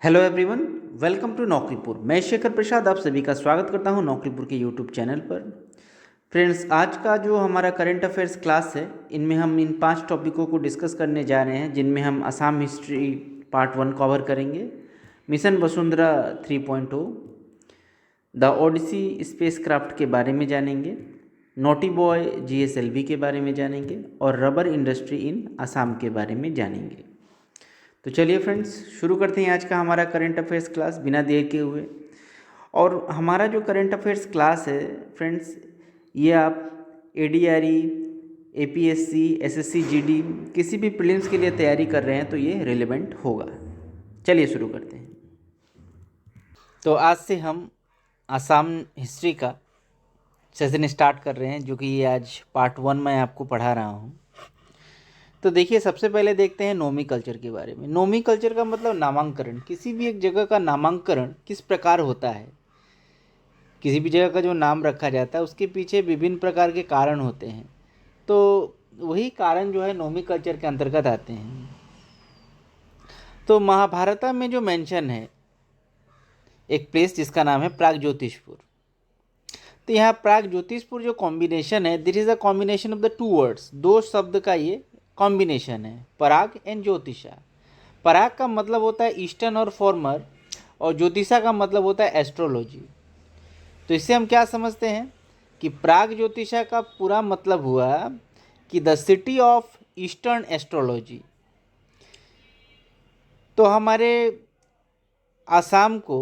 Hello everyone, welcome to Naukripur. मैं शेखर प्रसाद आप सभी का स्वागत करता हूं नौकरीपुर के यूट्यूब चैनल पर। फ्रेंड्स, आज का जो हमारा करंट अफेयर्स क्लास है, इनमें हम इन 5 टॉपिकों को डिस्कस करने जा रहे हैं, जिनमें हम असम हिस्ट्री पार्ट 1 कवर करेंगे, mission Vasundhara 3.0, the Odyssey spacecraft के बारे में जानेंगे, नोटी बॉय जीएसएलवी के बारे में जानेंगे और रबर इंडस्ट्री इन असम के बारे में जानेंगे। तो चलिए फ्रेंड्स, शुरू करते हैं आज का हमारा करंट अफेयर्स क्लास बिना देर के हुए। और हमारा जो करंट अफेयर्स क्लास है फ्रेंड्स, ये आप एडीआरई, एपीएससी, एसएससी, जीडी किसी भी प्रीलिम्स के लिए तैयारी कर रहे हैं तो ये रिलेवेंट होगा। चलिए शुरू करते हैं। तो आज से हम आसाम हिस्ट्री का सेशन स्टार्ट कर रहे हैं, जो कि ये आज पार्ट 1 मैं आपको पढ़ा रहा हूँ। तो देखिए, सबसे पहले देखते हैं नोमी कल्चर के बारे में। नोमी कल्चर का मतलब नामांकन। किसी भी एक जगह का नामांकन किस प्रकार होता है, किसी भी जगह का जो नाम रखा जाता है उसके पीछे विभिन्न प्रकार के कारण होते हैं। तो वही कारण जो है नोमी कल्चर के अंतर्गत आते हैं। तो महाभारत में जो मेंशन है एक प्लेस जिसका नाम है प्राग ज्योतिषपुर। तो यहाँ प्राग ज्योतिषपुर जो कॉम्बिनेशन है, this is a combination of the two words. दो शब्द का ये कॉम्बिनेशन है, पराग एंड ज्योतिषा। पराग का मतलब होता है ईस्टर्न और फॉर्मर, और ज्योतिषा का मतलब होता है एस्ट्रोलॉजी। तो इससे हम क्या समझते हैं कि प्राग ज्योतिषा का पूरा मतलब हुआ कि the city of eastern astrology. तो हमारे आसाम को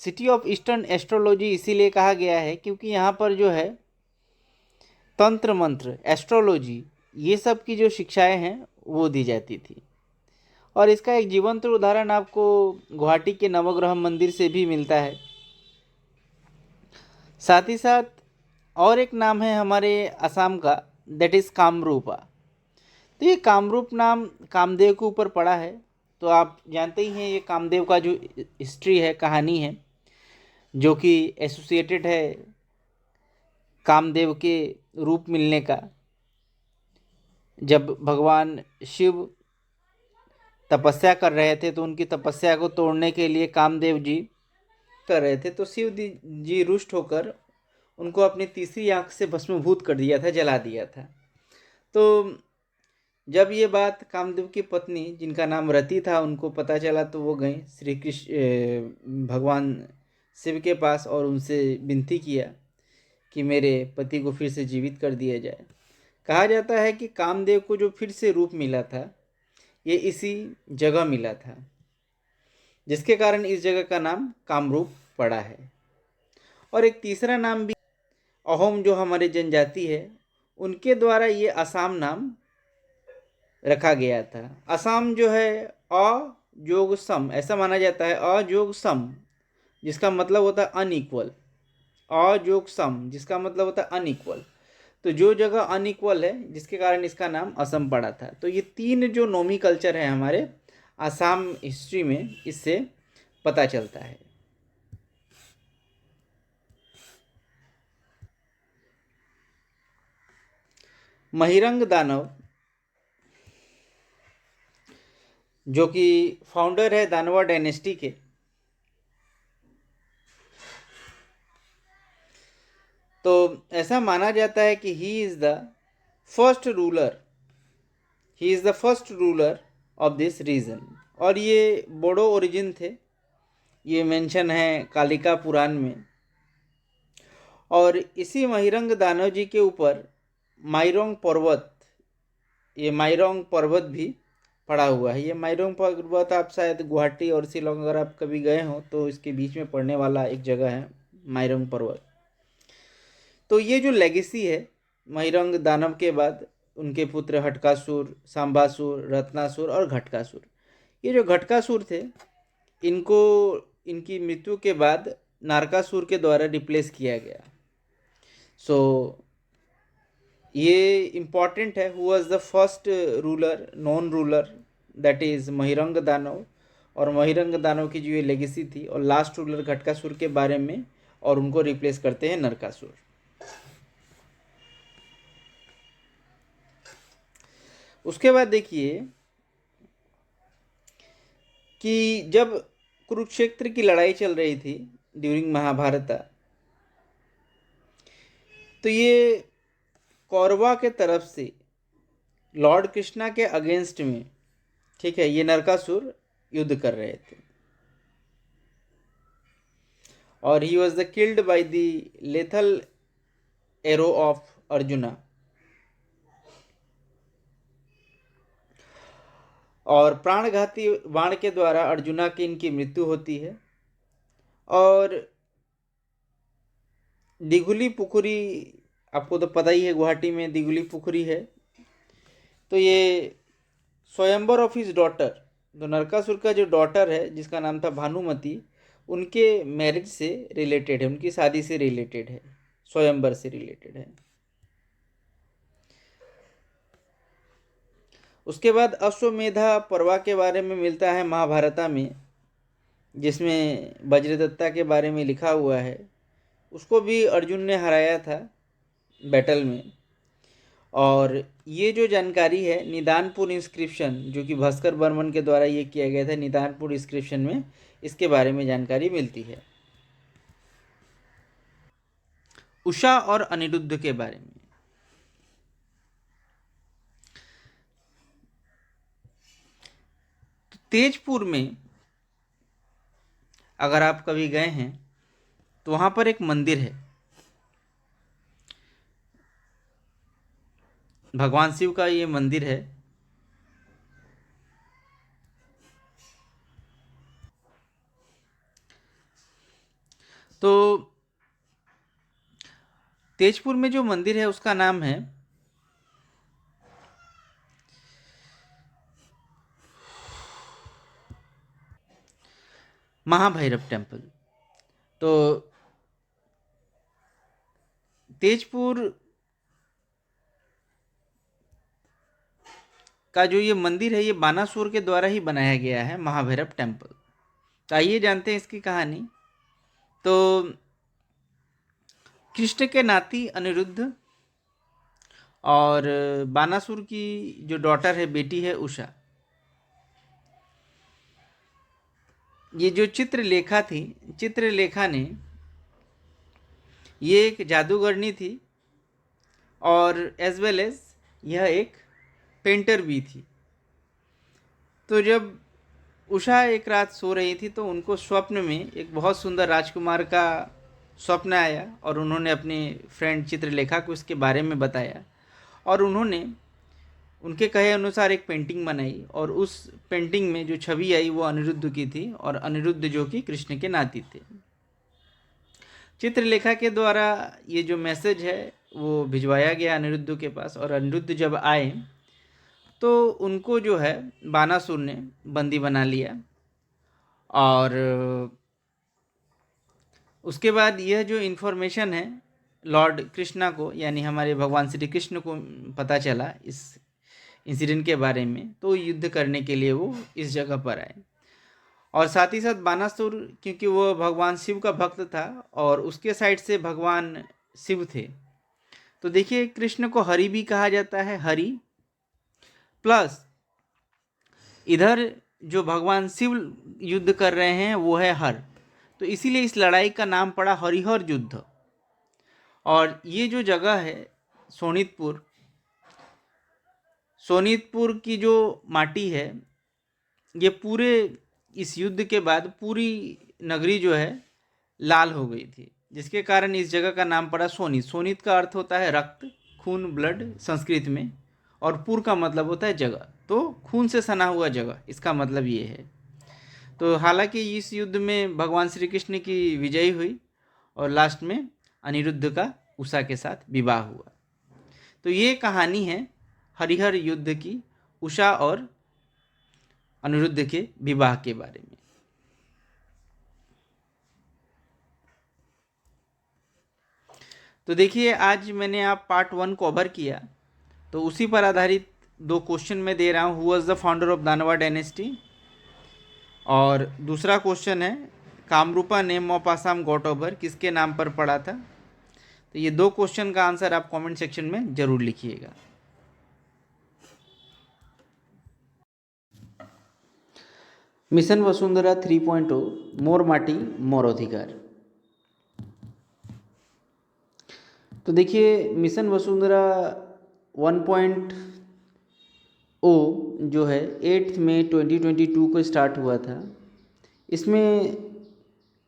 सिटी ऑफ ईस्टर्न एस्ट्रोलॉजी इसीलिए कहा गया है क्योंकि यहाँ पर जो है तंत्र मंत्र, एस्ट्रोलॉजी, ये सब की जो शिक्षाएं हैं वो दी जाती थी। और इसका एक जीवंत उदाहरण आपको गुवाहाटी के नवग्रह मंदिर से भी मिलता है। साथ ही साथ और एक नाम है हमारे असम का, दैट इज़ कामरूपा। तो ये कामरूप नाम कामदेव के ऊपर पड़ा है। तो आप जानते ही हैं ये कामदेव का जो हिस्ट्री है, कहानी है, जो कि एसोसिएटेड है कामदेव के रूप मिलने का। जब भगवान शिव तपस्या कर रहे थे तो उनकी तपस्या को तोड़ने के लिए कामदेव जी कर रहे थे, तो शिव जी रुष्ट होकर उनको अपनी तीसरी आंख से भस्मीभूत कर दिया था, जला दिया था। तो जब ये बात कामदेव की पत्नी, जिनका नाम रति था, उनको पता चला तो वो गई श्री कृष्ण भगवान शिव के पास और उनसे विनती किया कि मेरे पति को फिर से जीवित कर दिया जाए। कहा जाता है कि कामदेव को जो फिर से रूप मिला था ये इसी जगह मिला था, जिसके कारण इस जगह का नाम कामरूप पड़ा है। और एक तीसरा नाम भी, अहोम जो हमारे जनजाति है, उनके द्वारा ये असम नाम रखा गया था। असम जो है अजोग सम, ऐसा माना जाता है, अजोग सम जिसका मतलब होता है अनइक्वल, अजोग सम जिसका मतलब होता है अनइक्वल। तो जो जगह अनइक्वल है जिसके कारण इसका नाम असम पड़ा था। तो ये 3 जो नोमी कल्चर है हमारे आसाम हिस्ट्री में, इससे पता चलता है। महिरंग दानव, जो कि फाउंडर है दानवा डायनेस्टी के, तो ऐसा माना जाता है कि he is the first ruler, he is the first ruler of this region. और ये बोडो ओरिजिन थे, ये मेंशन है कालिका पुराण में। और इसी महिरंग दानव जी के ऊपर माइरोंग पर्वत, ये माइरोंग पर्वत भी पड़ा हुआ है। ये माइरोंग पर्वत आप शायद गुवाहाटी और शिलोंग अगर आप कभी गए हो तो इसके बीच में पड़ने वाला एक जगह है माइरोंग पर्वत। तो ये जो लेगेसी है महिरंग दानव के बाद उनके पुत्र हटकासुर, सांबासुर, रत्नासुर और घटकासुर, ये जो घटकासुर थे, इनको इनकी मृत्यु के बाद नारकासुर के द्वारा रिप्लेस किया गया। सो ये इम्पॉर्टेंट है, who was the first ruler, non ruler, that is Mahirang Danav. और महिरंग दानव की जो ये लेगेसी थी, और लास्ट रूलर घटकासुर के बारे में, और उनको रिप्लेस करते हैं नरकासुर। उसके बाद देखिए कि जब कुरुक्षेत्र की लड़ाई चल रही थी ड्यूरिंग महाभारत, तो ये कौरवा के तरफ से लॉर्ड कृष्णा के अगेंस्ट में, ठीक है, ये नरकासुर युद्ध कर रहे थे और he was the killed by the lethal arrow of arjuna. और प्राणघाती बाण के द्वारा अर्जुना की इनकी मृत्यु होती है। और दिघुली पुखुरी, आपको तो पता ही है गुवाहाटी में दिघुली पुखुरी है, तो ये स्वयंवर ऑफ हिज डॉटर, तो नरकासुर का जो डॉटर है जिसका नाम था भानुमति, उनके मैरिज से रिलेटेड है, उनकी शादी से रिलेटेड है, स्वयंवर से रिलेटेड है। उसके बाद अश्वमेधा पर्वा के बारे में मिलता है महाभारता में, जिसमें वज्रदत्ता के बारे में लिखा हुआ है। उसको भी अर्जुन ने हराया था बैटल में। और ये जो जानकारी है निदानपुर इंस्क्रिप्शन, जो कि भास्कर बर्मन के द्वारा ये किया गया था, निदानपुर इंस्क्रिप्शन में इसके बारे में जानकारी मिलती है। उषा और अनिरुद्ध के बारे में, तो तेजपुर में अगर आप कभी गए हैं तो वहाँ पर एक मंदिर है, भगवान शिव का ये मंदिर है। तो तेजपुर में जो मंदिर है उसका नाम है महाभैरव टेम्पल। तो तेजपुर का जो ये मंदिर है ये बानासुर के द्वारा ही बनाया गया है, महाभैरव टेम्पल। तो आइए जानते हैं इसकी कहानी। तो कृष्ण के नाती अनिरुद्ध और बानासुर की जो डॉटर है, बेटी है उषा, ये जो चित्रलेखा थी, चित्रलेखा ने ये एक जादूगरनी थी और एज वेल एज यह एक पेंटर भी थी। तो जब उषा एक रात सो रही थी तो उनको स्वप्न में एक बहुत सुंदर राजकुमार का स्वप्न आया और उन्होंने अपने फ्रेंड चित्रलेखा को इसके बारे में बताया और उन्होंने उनके कहे अनुसार एक पेंटिंग बनाई और उस पेंटिंग में जो छवि आई वो अनिरुद्ध की थी और अनिरुद्ध जो कि कृष्ण के नाती थे। चित्रलेखा के द्वारा ये जो मैसेज है वो भिजवाया गया अनिरुद्ध के पास और अनिरुद्ध जब आए तो उनको जो है बानासुर ने बंदी बना लिया। और उसके बाद यह जो इन्फॉर्मेशन है लॉर्ड कृष्णा को, यानी हमारे भगवान श्री कृष्ण को पता चला इस इंसिडेंट के बारे में, तो युद्ध करने के लिए वो इस जगह पर आए। और साथ ही साथ बानासुर, क्योंकि वो भगवान शिव का भक्त था और उसके साइड से भगवान शिव थे, तो देखिए कृष्ण को हरि भी कहा जाता है, हरि प्लस इधर जो भगवान शिव युद्ध कर रहे हैं वो है हर, तो इसीलिए इस लड़ाई का नाम पड़ा हरिहर युद्ध। और ये जो जगह है सोनितपुर, सोनितपुर की जो माटी है ये पूरे इस युद्ध के बाद पूरी नगरी जो है लाल हो गई थी, जिसके कारण इस जगह का नाम पड़ा सोनित। सोनित का अर्थ होता है रक्त, खून, ब्लड संस्कृत में, और पुर का मतलब होता है जगह, तो खून से सना हुआ जगह, इसका मतलब ये है। तो हालांकि इस युद्ध में भगवान श्री कृष्ण की विजय हुई और लास्ट में अनिरुद्ध का उषा के साथ विवाह हुआ। तो ये कहानी है हरिहर युद्ध की, उषा और अनिरुद्ध के विवाह के बारे में। तो देखिए आज मैंने आप पार्ट 1 कवर किया, तो उसी पर आधारित 2 क्वेश्चन मैं दे रहा हूँ। Who was the founder of Danava dynasty, और दूसरा क्वेश्चन है Kamarupa name of Assam got over किसके नाम पर पड़ा था। तो ये 2 क्वेश्चन का आंसर आप कमेंट सेक्शन में ज़रूर लिखिएगा। मिशन वसुंधरा 3.0 मोर माटी मोर अधिकार। तो देखिए मिशन वसुंधरा 1.0 जो है 8 मई 2022 को स्टार्ट हुआ था। इसमें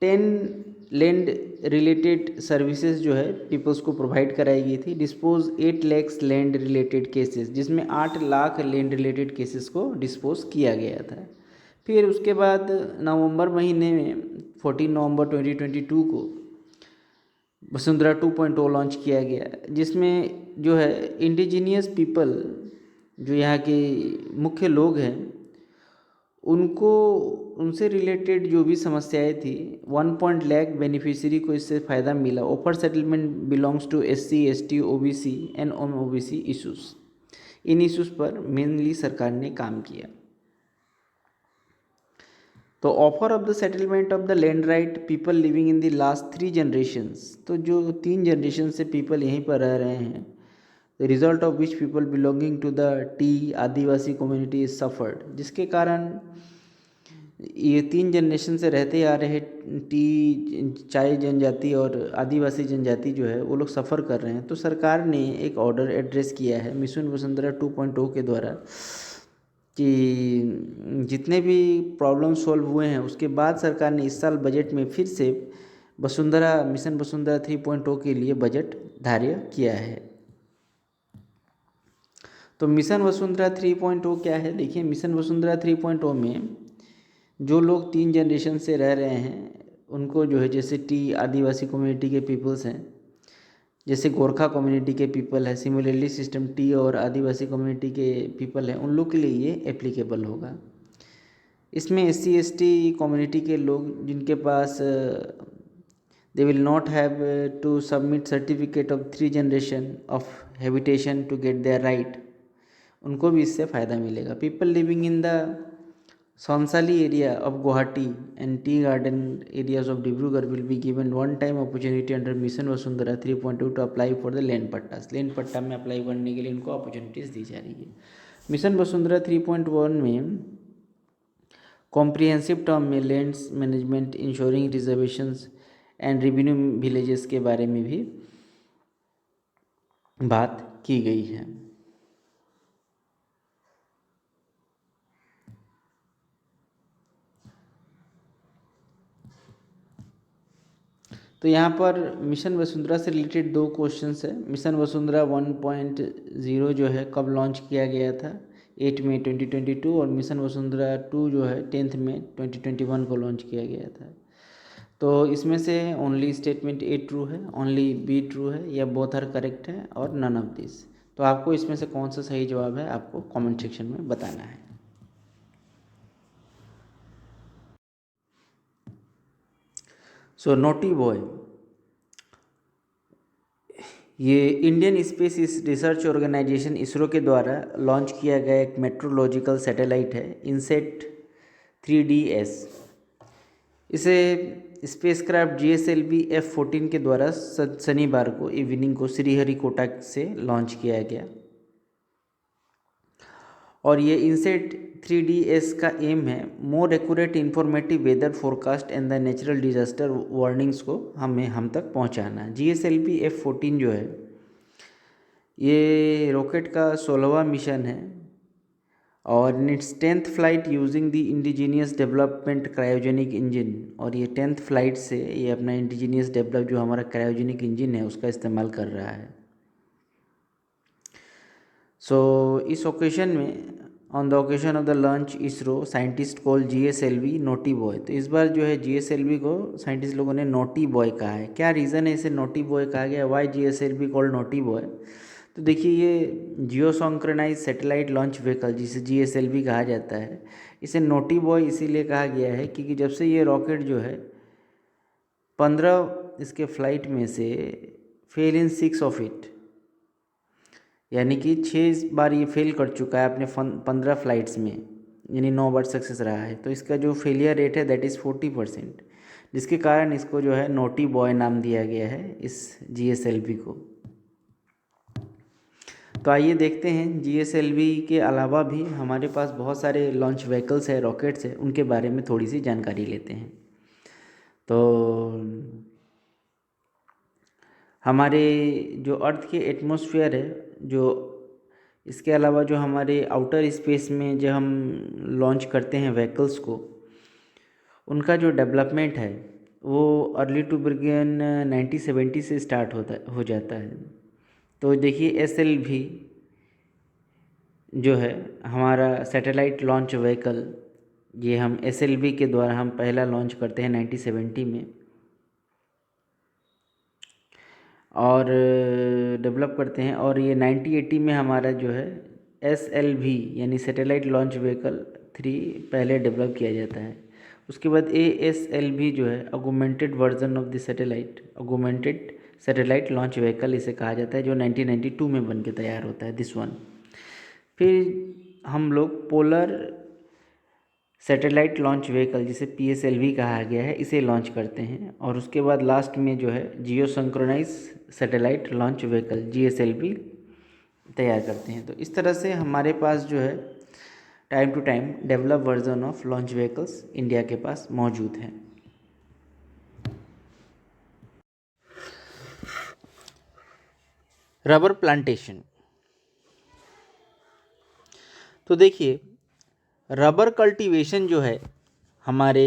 10 लैंड रिलेटेड सर्विसेज जो है पीपल्स को प्रोवाइड कराई गई थी। Dispose 8 lakh land related cases, जिसमें 8 लाख लैंड रिलेटेड केसेस को डिस्पोज किया गया था। फिर उसके बाद नवंबर महीने में 14 नवंबर 2022 को वसुंधरा 2.0 लॉन्च किया गया, जिसमें जो है इंडिजीनियस पीपल जो यहाँ के मुख्य लोग हैं उनको उनसे रिलेटेड जो भी समस्याएं थी 1 लाख बेनिफिशियरी को इससे फ़ायदा मिला। Offer settlement belongs to SC ST OBC and OBC issues. इन इशूज़ पर मेनली सरकार ने काम किया। तो offer of the settlement of the land right people living in the last 3 generations, तो जो 3 जनरेशन से पीपल यहीं पर रह रहे हैं, the result of which people belonging to the tea adivasi community is suffered, जिसके कारण ये 3 जनरेशन से रहते आ रहे टी चाय जनजाति और आदिवासी जनजाति जो है वो लोग सफ़र कर रहे हैं। तो सरकार ने एक ऑर्डर एड्रेस किया है मिशन वसुंधरा 2.0 के द्वारा कि जितने भी प्रॉब्लम सॉल्व हुए हैं उसके बाद सरकार ने इस साल बजट में फिर से मिशन वसुंधरा 3.0 के लिए बजट धार्य किया है। तो मिशन वसुंधरा 3.0 क्या है? देखिए मिशन वसुंधरा 3.0 में जो लोग 3 जनरेशन से रह रहे हैं उनको जो है, जैसे टी आदिवासी कम्युनिटी के पीपल्स हैं, जैसे गोरखा कम्युनिटी के पीपल है, सिमिलरली सिस्टम टी और आदिवासी कम्युनिटी के पीपल हैं, उन लोग के लिए ये एप्लीकेबल होगा। इसमें SC ST कम्युनिटी के लोग जिनके पास they will not have to submit certificate of 3 generation of habitation to get their right, उनको भी इससे फ़ायदा मिलेगा। People living in the Sonsali area of Guwahati and tea garden areas of Dibrugarh will be given one-time opportunity under Mission Vasundhara 3.2 to apply for the land pattas. Land पट्टा में apply करने के लिए इनको अपॉर्चुनिटीज़ दी जा रही है। Mission Vasundhara 3.1 में कॉम्प्रिहेंसिव टर्म में lands management, ensuring reservations and revenue villages के बारे में भी बात की गई है। तो यहाँ पर मिशन वसुंधरा से रिलेटेड 2 क्वेश्चंस है। मिशन वसुंधरा 1.0 जो है कब लॉन्च किया गया था? 8 मई 2022। और मिशन वसुंधरा 2 जो है 10 मई 2021 को लॉन्च किया गया था। तो इसमें से ओनली स्टेटमेंट A ट्रू है, ओनली B ट्रू है, या बोथ आर करेक्ट है, और नन ऑफ दिस। तो आपको इसमें से कौन सा सही जवाब है आपको कॉमेंट सेक्शन में बताना है। सो नोटी बॉय, ये Indian Space Research Organisation ISRO के द्वारा लॉन्च किया गया एक मेट्रोलॉजिकल सैटेलाइट है इनसेट 3DS। इसे स्पेसक्राफ्ट GSLV F-14 के द्वारा शनिवार को इवनिंग को श्रीहरिकोटा से लॉन्च किया गया। और ये इनसेट 3DS का एम है more accurate informative weather forecast and the natural disaster warnings को हम तक पहुंचाना। GSLV F-14 जो है ये रॉकेट का 16वां मिशन है और it's 10th flight using the indigenous development cryogenic engine. और ये 10th फ्लाइट से ये अपना इंडिजीनियस डेवलप जो हमारा क्रायोजेनिक इंजन है उसका इस्तेमाल कर रहा है। सो इस ओकेशन में on the occasion of the launch ISRO scientist call GSLV naughty boy. तो इस बार जो है GSLV को साइंटिस्ट लोगों ने नोटी बॉय कहा है। क्या रीज़न है इसे नोटी बॉय कहा गया? Why GSLV called naughty boy? तो देखिए ये जियोसॉन्क्रोनाइज सैटेलाइट लॉन्च व्हीकल जिसे GSLV कहा जाता है, इसे नोटी बॉय इसीलिए कहा गया है क्योंकि जब से ये रॉकेट जो है 15 इसके फ्लाइट में से फेल इन 6 ऑफ इट, यानी कि 6 बार ये फेल कर चुका है अपने 15 फ्लाइट्स में, यानी 9 बार सक्सेस रहा है। तो इसका जो फेलियर रेट है दैट इज़ 40%, जिसके कारण इसको जो है नोटी बॉय नाम दिया गया है इस GSLV को। तो आइए देखते हैं जीएसएलवी के अलावा भी हमारे पास बहुत सारे लॉन्च व्हीकल्स है, रॉकेट्स है, उनके बारे में थोड़ी सी जानकारी लेते हैं। तो हमारे जो अर्थ के एटमॉस्फेयर है, जो इसके अलावा जो हमारे आउटर स्पेस में जो हम लॉन्च करते हैं व्हीकल्स को, उनका जो डेवलपमेंट है वो अर्ली टू बिगिन 1970 से स्टार्ट हो जाता है। तो देखिए एसएलवी जो है हमारा सैटेलाइट लॉन्च व्हीकल, ये हम एसएलवी के द्वारा हम पहला लॉन्च करते हैं 1970 में, और डेवलप करते हैं। और ये 1980 में हमारा जो है एसएलवी यानी सैटेलाइट लॉन्च व्हीकल 3 पहले डेवलप किया जाता है। उसके बाद एएसएलवी जो है augmented version of the augmented satellite launch vehicle इसे कहा जाता है, जो 1992 में बन के तैयार होता है, दिस वन। फिर हम लोग पोलर सैटेलाइट लॉन्च व्हीकल जिसे पीएसएलवी कहा गया है, इसे लॉन्च करते हैं। और उसके बाद लास्ट में जो है geo synchronise satellite launch vehicle GSLV तैयार करते हैं। तो इस तरह से हमारे पास जो है time to time develop version of launch vehicles India के पास मौजूद हैं। रबर प्लांटेशन, तो देखिए रबर कल्टीवेशन जो है हमारे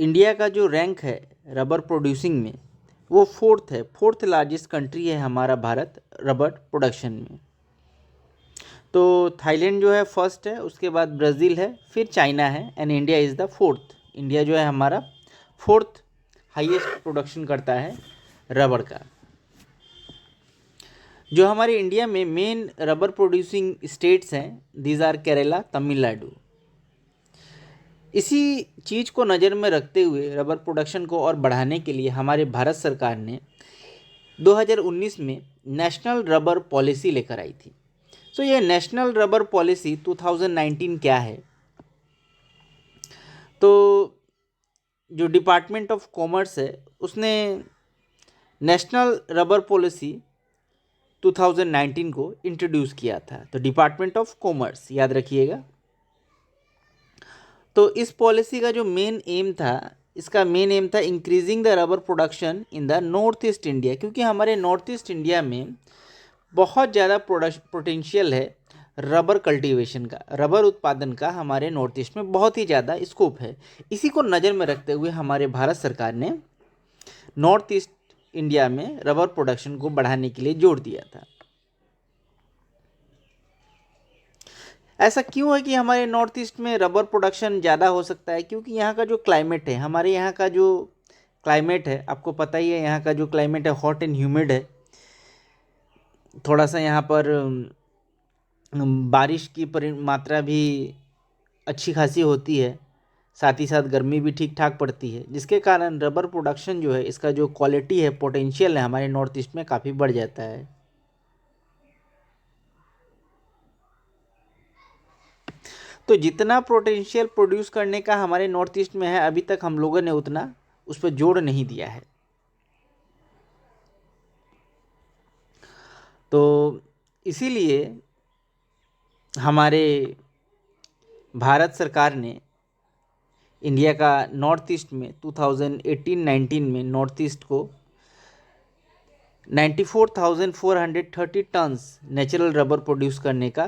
इंडिया का जो रैंक है रबर प्रोड्यूसिंग में, वो फोर्थ लार्जेस्ट कंट्री है हमारा भारत रबर प्रोडक्शन में। तो थाईलैंड जो है फर्स्ट है, उसके बाद ब्राज़ील है, फिर चाइना है, and India is the fourth. India जो है हमारा फोर्थ हाईएस्ट प्रोडक्शन करता है रबर का। जो हमारे इंडिया में मेन रबर प्रोड्यूसिंग स्टेट्स हैं, दीज आर केरला, तमिलनाडु। इसी चीज़ को नज़र में रखते हुए रबर प्रोडक्शन को और बढ़ाने के लिए हमारे भारत सरकार ने 2019 में नेशनल रबर पॉलिसी लेकर आई थी। सो ये नेशनल रबर पॉलिसी 2019 क्या है? तो जो डिपार्टमेंट ऑफ कॉमर्स है उसने नेशनल रबर पॉलिसी 2019 को इंट्रोड्यूस किया था। तो डिपार्टमेंट ऑफ कॉमर्स याद रखिएगा। तो इस पॉलिसी का जो मेन एम था, इसका मेन एम था increasing the rubber production in the north east India, क्योंकि हमारे नॉर्थ ईस्ट इंडिया में बहुत ज़्यादा पोटेंशियल है रबर कल्टीवेशन का, रबर उत्पादन का हमारे नॉर्थ ईस्ट में बहुत ही ज़्यादा स्कोप है। इसी को नज़र में रखते हुए हमारे भारत सरकार ने नॉर्थ ईस्ट इंडिया में रबर प्रोडक्शन को बढ़ाने के लिए जोर दिया था। ऐसा क्यों है कि हमारे नॉर्थ ईस्ट में रबर प्रोडक्शन ज़्यादा हो सकता है? क्योंकि यहाँ का जो क्लाइमेट है, हमारे यहाँ का जो क्लाइमेट है, आपको पता ही है यहाँ का जो क्लाइमेट है हॉट एंड ह्यूमिड है। थोड़ा सा यहाँ पर बारिश की मात्रा भी अच्छी खासी होती है, साथ ही साथ गर्मी भी ठीक ठाक पड़ती है, जिसके कारण रबर प्रोडक्शन जो है, इसका जो क्वालिटी है, पोटेंशियल है, हमारे नॉर्थ ईस्ट में काफ़ी बढ़ जाता है। तो जितना पोटेंशियल प्रोड्यूस करने का हमारे नॉर्थ ईस्ट में है, अभी तक हम लोगों ने उतना उस पर जोर नहीं दिया है। तो इसीलिए हमारे भारत सरकार ने इंडिया का नॉर्थ ईस्ट में 2018-19 में नॉर्थ ईस्ट को 94,430 टन्स नेचुरल रबर प्रोड्यूस करने का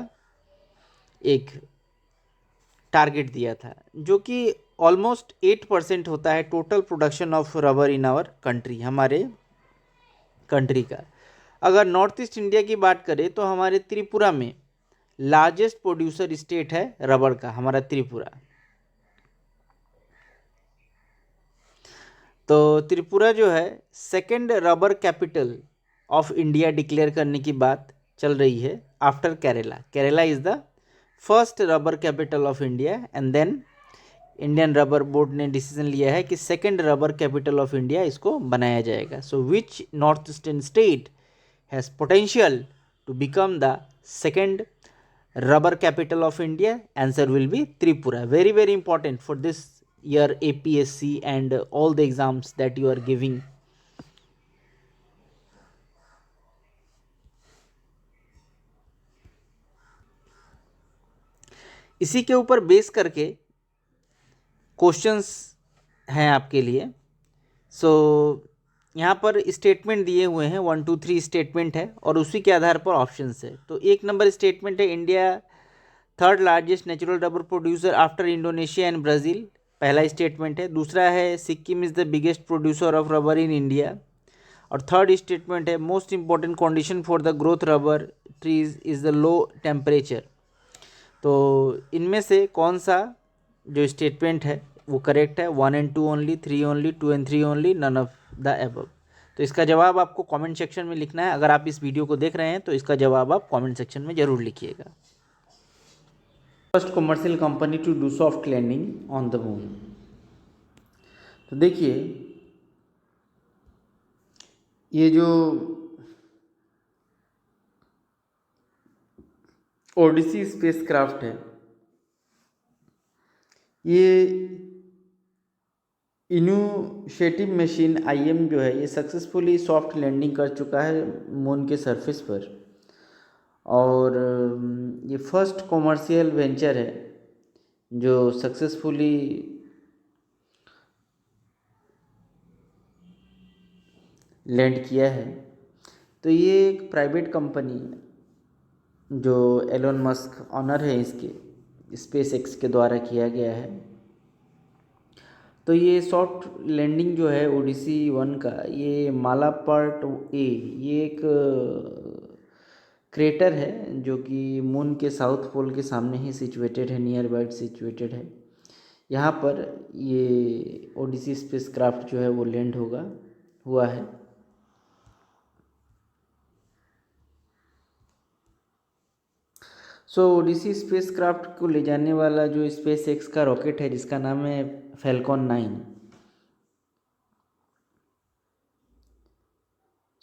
एक टारगेट दिया था, जो कि ऑलमोस्ट 8% होता है total production of rubber in our country, हमारे कंट्री का। अगर नॉर्थ ईस्ट इंडिया की बात करें तो हमारे त्रिपुरा में लार्जेस्ट प्रोड्यूसर स्टेट है रबर का, हमारा त्रिपुरा। तो त्रिपुरा जो है second rubber capital of India declare करने की बात चल रही है after Kerala. Kerala is the first rubber capital of India, and then Indian rubber board ने डिसीजन लिया है कि second rubber capital of India इसको बनाया जाएगा। So which north eastern state has potential to become the second rubber capital of India? Answer will be Tripura. Very very important for this year APSC and all the exams that you are giving. इसी के ऊपर base करके questions हैं आपके लिए। सो यहाँ पर statement दिए हुए हैं, 1 2 3 स्टेटमेंट है और उसी के आधार पर ऑप्शंस है। तो 1 नंबर स्टेटमेंट है, India third largest natural rubber producer after Indonesia and Brazil, पहला स्टेटमेंट है। दूसरा है, Sikkim is the biggest producer of rubber in India. और थर्ड स्टेटमेंट है, most important condition for the growth rubber trees is the low temperature. तो इनमें से कौन सा जो स्टेटमेंट है वो करेक्ट है? 1 and 2 only, 3 only, 2 and 3 only, none of the above. तो इसका जवाब आपको कमेंट सेक्शन में लिखना है। अगर आप इस वीडियो को देख रहे हैं तो इसका जवाब आप कमेंट सेक्शन में ज़रूर लिखिएगा। First commercial company to do soft landing on the moon. तो देखिए, ये जो ओडिसी स्पेसक्राफ्ट है, ये इनिशिएटिव मशीन IM जो है, ये सक्सेसफुली सॉफ्ट लैंडिंग कर चुका है मून के सरफेस पर। और ये फर्स्ट कॉमर्शियल वेंचर है जो सक्सेसफुली लैंड किया है। तो ये एक प्राइवेट कंपनी है जो एलोन मस्क ऑनर है इसके, SpaceX के द्वारा किया गया है। तो ये सॉफ्ट लैंडिंग जो है ओडिसी 1 का, ये मालापार्ट A, ये एक क्रेटर है जो कि मून के साउथ पोल के सामने ही सिचुएटेड है, नियर बाय सिचुएटेड है। यहाँ पर ये ओडिसी स्पेसक्राफ्ट जो है वो लैंड हुआ है। सो ओडिसी स्पेसक्राफ्ट को ले जाने वाला जो SpaceX का रॉकेट है, जिसका नाम है फैल्कॉन 9।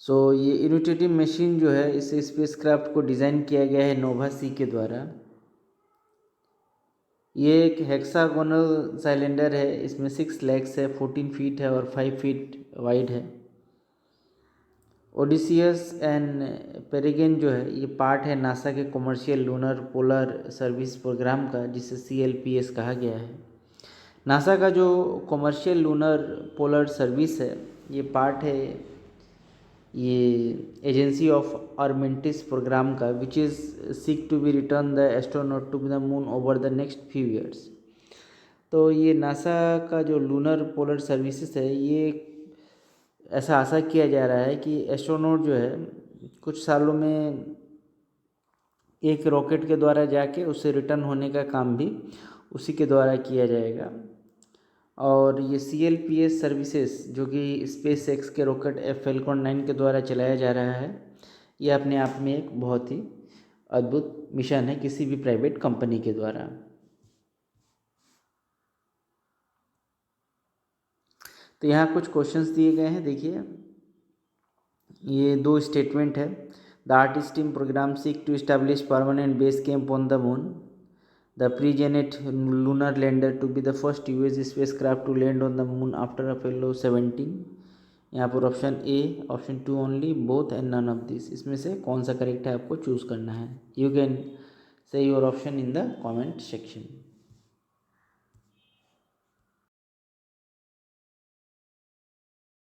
सो ये इनिशिएटिव मशीन जो है, इस स्पेसक्राफ्ट को डिज़ाइन किया गया है नोवा C के द्वारा। ये एक हेक्सागोनल सिलेंडर है, इसमें 6 लेग्स है, 14 फीट है और 5 फीट वाइड है। ओडिसियस एंड पेरेग्रिन जो है, ये पार्ट है नासा के commercial lunar polar service program का, जिसे CLPS कहा गया है। नासा का जो कमर्शियल लूनर पोलर सर्विस है, ये पार्ट है ये एजेंसी ऑफ आर्मेंटिस प्रोग्राम का, which is seek to be return the astronaut to the moon over the next few years. तो ये नासा का जो लूनर पोलर सर्विसेज है, ये ऐसा आशा किया जा रहा है कि एस्ट्रोनॉट जो है कुछ सालों में एक रॉकेट के द्वारा जाके उससे रिटर्न होने का काम भी उसी के द्वारा किया जाएगा। और ये CLPS सर्विसेज जो कि SpaceX के रॉकेट फैल्कॉन 9 के द्वारा चलाया जा रहा है, ये अपने आप में एक बहुत ही अद्भुत मिशन है किसी भी प्राइवेट कंपनी के द्वारा। तो यहाँ कुछ क्वेश्चंस दिए गए हैं, देखिए। ये 2 स्टेटमेंट है। द आर्टिस्ट टीम programme seek to establish permanent base camp on the moon. The प्रीजेनेट lunar lander to be the first US spacecraft to land on the moon after Apollo 17। यहाँ पर option A, option 2 only, both and none of this, इसमें से कौन सा correct है आपको choose करना है। You can say your option in the comment section.